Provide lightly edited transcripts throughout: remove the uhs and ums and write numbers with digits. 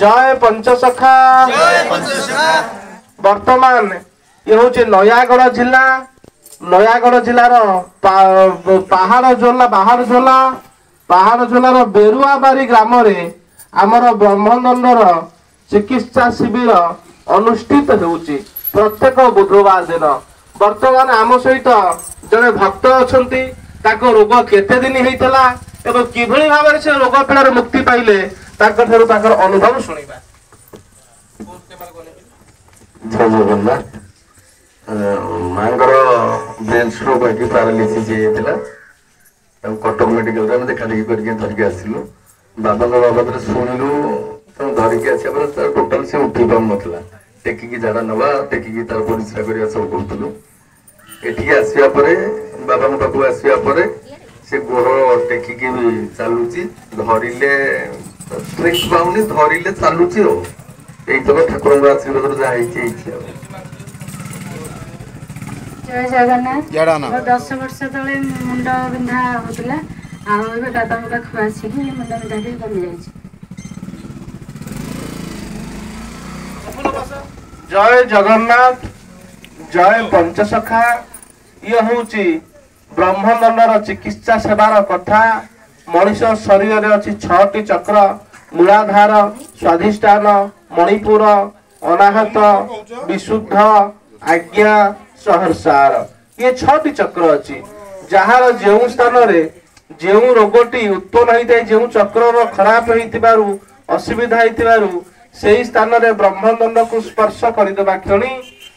जय पंचसखा वर्तमान ये हूँ नयागढ़ जिला जिलार पहाड़ झोलार बेरुआबारी ग्राम आमर ब्रह्मदंडर चिकित्सा शिविर अनुष्ठित होउची प्रत्येक बुधवार दिन। वर्तमान आम सहित जड़े भक्त अछंती ताको रोग केते दिन हेइतला एवं किभଳି भाव से रोग पीड़ार मुक्ति पाइले ताकर अनुभव सुनिबा। जय जगन्नाथ मांगर ब्रेन स्ट्रोक होगी पैरालिसिस हेइतला कटक मेडिकल रे देखा देखी करके धरिक आसिलु बाबा बाबा शुणिलु धरिक आसिया टोटाल से उठी पार नाला टेकिकी झाड़ा नवा टेकिकी तार परिश्रा करवा सब करूँ एठिक आसवा बाबा पाखु आसवा से गोड़ टेकिकी चलुची धरिले स्ट्रेंथ पाऊनी धरिले चलुची यही ठाकुर आशीर्वाद जहाँ जय जगन्नाथ 10 वर्ष तले मुंड बिंधा होतला आ दादा पाखु आसिक मुंड बिंधा कमी जाइए। जय जगन्नाथ जय पंचसखा ये हूँ ब्रह्मदंडर चिकित्सा सेवार कथा। मनीष शरीर रे अच्छी 6टी चक्र मूलाधार स्वाधिष्ठान मणिपुर अनाहत विशुद्ध आज्ञा सहरसार ये 6टी चक्र अच्छी जार जो स्थान रे जो रोगटी उत्पन्न होता है जो चक्र खराब हो असुविधा हो से स्थान रे ब्रह्मदंड को स्पर्श करदेवा क्षणी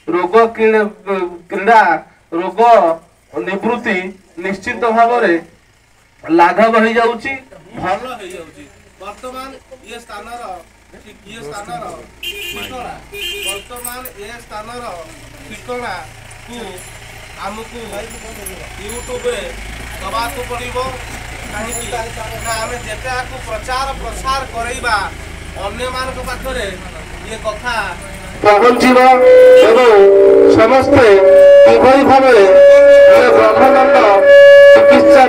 रोग क्रीड़ा रोग निवृत्ति निश्चित भाव लाघव हो जाउची भल हो जाउची। वर्तमान ये स्थान ठिकाना को आमको यूट्यूब रे दबाक पड़िबो ना आमे जेते आकु प्रचार प्रसार करैबा अन्य मान पाखरे ये कथा पहुंचीब एवं समस्ते किभଳି भाବରେ ब्रह्मदंड चिकित्सा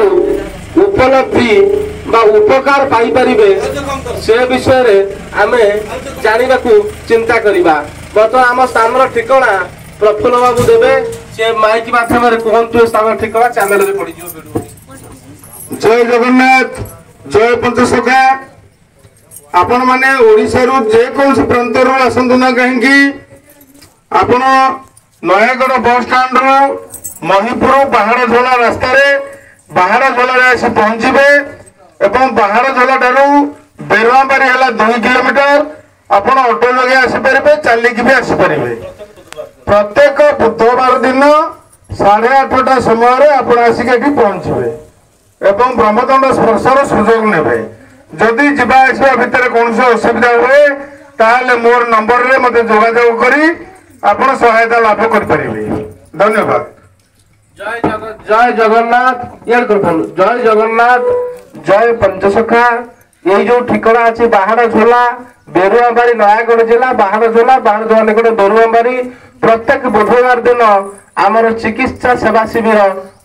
उपलब्धि बा उपकार पाई परिबे से विषय रे आमे जानिबा को चिंता करिबा। बर्तमान आम स्थान ठिकाना प्रफुल्ल बाबू देवे से माइक माध्यम रे कहंतु स्थान ठिकाना चैनल रे पड़ी जो। जय जगन्नाथ जय पंचसखा आपण माने ओडिसा रु जे कोन से प्रांत रु आसंतु ना कहीं आपण नयागढ़ बस स्टैंड रु महिपुर पहाड़ झोला रास्ता रे पहाड़ झोला रे आसी पहुंचबे एवं पहाड़ झोला ठारू बेरुआबारी हला 2 किलोमीटर आपण ऑटो लगे आसी परिबे चलिक भी आसी परिबे। प्रत्येक बुधवार दिन 8:30 समय रे आपण आसी के पहुंचबे एवं ब्रह्मदंड स्पर्शर सुजोग नेबे। जदि जीवा आसवा भितर कौन असुविधा हुए ताहले मोर नंबर रे मते जोगाजोग करी आपण सहायता लाभ कर परिबे। धन्यवाद। जय जगन्नाथ यार जय जगन्नाथ जय पंचसखा यही जो ठिकाना अच्छी बाहाड़ झोला बेरुआबारी नयागढ़ जिला बाहाड़ झोला निकट बेरुआबारी प्रत्येक बुधवार दिन आमर चिकित्सा सेवा शिविर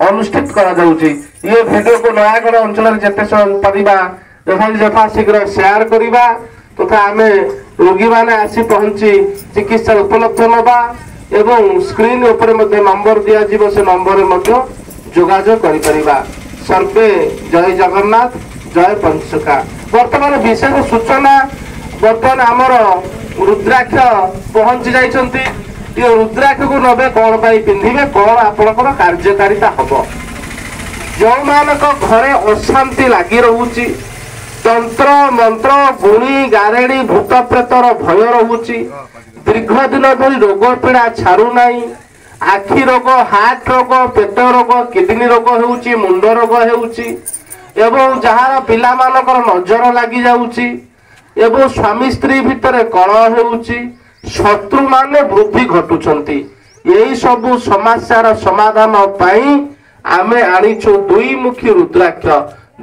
अनुष्ठित करा जाउची। ये वीडियो को नयागढ़ अंचल जेते परिबा यथा शीघ्र शेयर करिबा तथा आमे रोगी माने आसी पहुंची चिकित्सा उपलब्ध नबा एवं स्क्रीन ऊपर मध्य नंबर दिया जीव से नंबर मध्य जोगाजोग करि परिबा। सर्वे जय जगन्नाथ जय पंचसखा। वर्तमान विशेष सूचना वर्तमान आमर रुद्राक्ष पहुंची जाइछंती ये रुद्राक्ष को नबे कौन पाई पिंधिबे कौन आपनकर कार्यकारिता हबो। जो मानक घरे अशांति लागी रहूची तंत्र मंत्र गुणी गारेड़ी भूत प्रेतर भय रहुची दीर्घ दिन धरी रोग पीड़ा छाड़ू नाही आखि रोग हार्ट रोग पेट रोग किडनी रोग होउची मुंड रोग होउची एवं जहार पिला मानकर नजर लागी जाउची एवं स्वामी स्त्री भितर कलह होउची शत्रु माने वृद्धि घटुचंती यही सब समस्यार समाधान पाई आमे आनिछु 2 मुखी रुद्राक्ष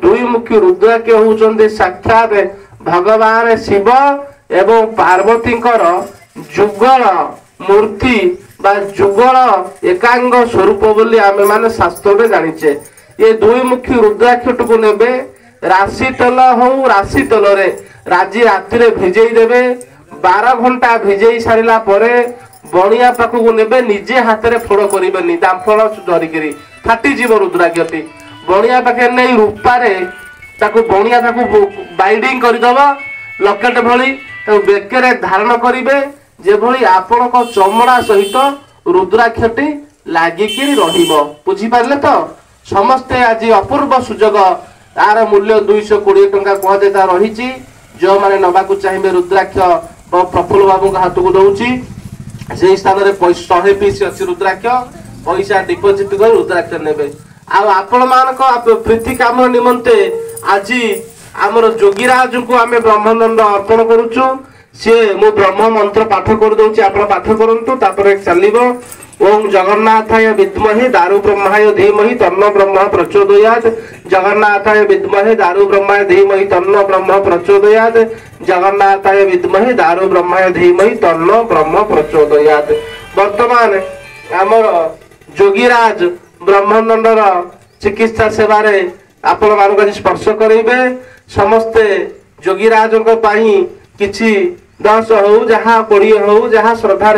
2 मुखी रुद्राक्ष होउचंदी साक्षात भगवान शिव एवं पार्वती जुगल मूर्ति बा जुगल एकांग स्वरूप बोली आमे माने शास्त्र में जानिचे। ये 2 मुखी रुद्राक्ष को नेबे राशि तल हो राशि तल रे ଆଜି ରାତିରେ ଭିଜେଇ ଦେବେ। 12 ଘଣ୍ଟା ଭିଜେଇ ସାରିଲା ପରେ ବଣିଆ ପାଖକୁ ନେବେ। ନିଜେ ହାତରେ ଫୋଡ଼ କରିବେନି, ଦାମ୍ଫଳ ଧରିକିରି ଫାଟିଯିବ ରୁଦ୍ରାକ୍ଷଟି। ବଣିଆ ପାଖରେ ନେଇ ରୂପାରେ ତାକୁ ବଣିଆ ତାକୁ ବାଇଡିଂ କରିଦବ ଲକେଟ ଭଳି, ତାକୁ ବେକରେ ଧାରଣ କରିବେ, ଯେଭଳି ଆପଣଙ୍କ ଚମଡ଼ା ସହିତ ରୁଦ୍ରାକ୍ଷଟି ଲାଗିକିରି ରହିବ। ବୁଝିପାରିଲେ ତ? ସମସ୍ତେ ଆଜି ଅପୂର୍ବ ସୁଯୋଗ, ତାର ମୂଲ୍ୟ 220 ଟଙ୍କା କୁହାଯାଏ ତା ରହିଛି। ଯେଉଁମାନେ ନେବାକୁ ଚାହିଁବେ ରୁଦ୍ରାକ୍ଷ ପ୍ରଫୁଲ୍ଲ ବାବୁଙ୍କ ହାତକୁ ଦଉଛି। ସେଇ ସ୍ଥାନରେ 100 ପିସ୍ ଅଛି ରୁଦ୍ରାକ୍ଷ, ପଇସା ଡିପୋଜିଟ୍ କରି ରୁଦ୍ରାକ୍ଷ ନେବେ। ଆଉ ଆପଣ ମାନଙ୍କ ପ୍ରୀତି କାମ ନିମନ୍ତେ ଆଜି ଆମର ଯୋଗୀରାଜଙ୍କୁ ଆମେ ବ୍ରହ୍ମଦଣ୍ଡ ଅର୍ପଣ କରୁଛୁ। ସିଏ ମୁଁ ବ୍ରହ୍ମ ମନ୍ତ୍ର ପାଠ କରିଦଉଛି, ଆପଣ ପାଠ କରନ୍ତୁ, ତାପରେ ଚାଲିବ। ओम जगन्नाथाय विद्महे दारु ब्रह्माय धीमहि तन्नो ब्रह्म प्रचोदयात्। जगन्नाथाय विद्महे दारु ब्रह्माय धीमहि तन्नो ब्रह्म प्रचोदयात्। जगन्नाथाय विद्महे दारु ब्रह्माय धीमहि तन्नो ब्रह्म प्रचोदयात्। वर्तमान आमर जोगीराज ब्रह्मदंडर चिकित्सा सेवारे आपण मानक स्पर्श करेंगे। समस्ते जोगीराज किछि 10 हो जहाँ 20 हो जहाँ श्रद्धा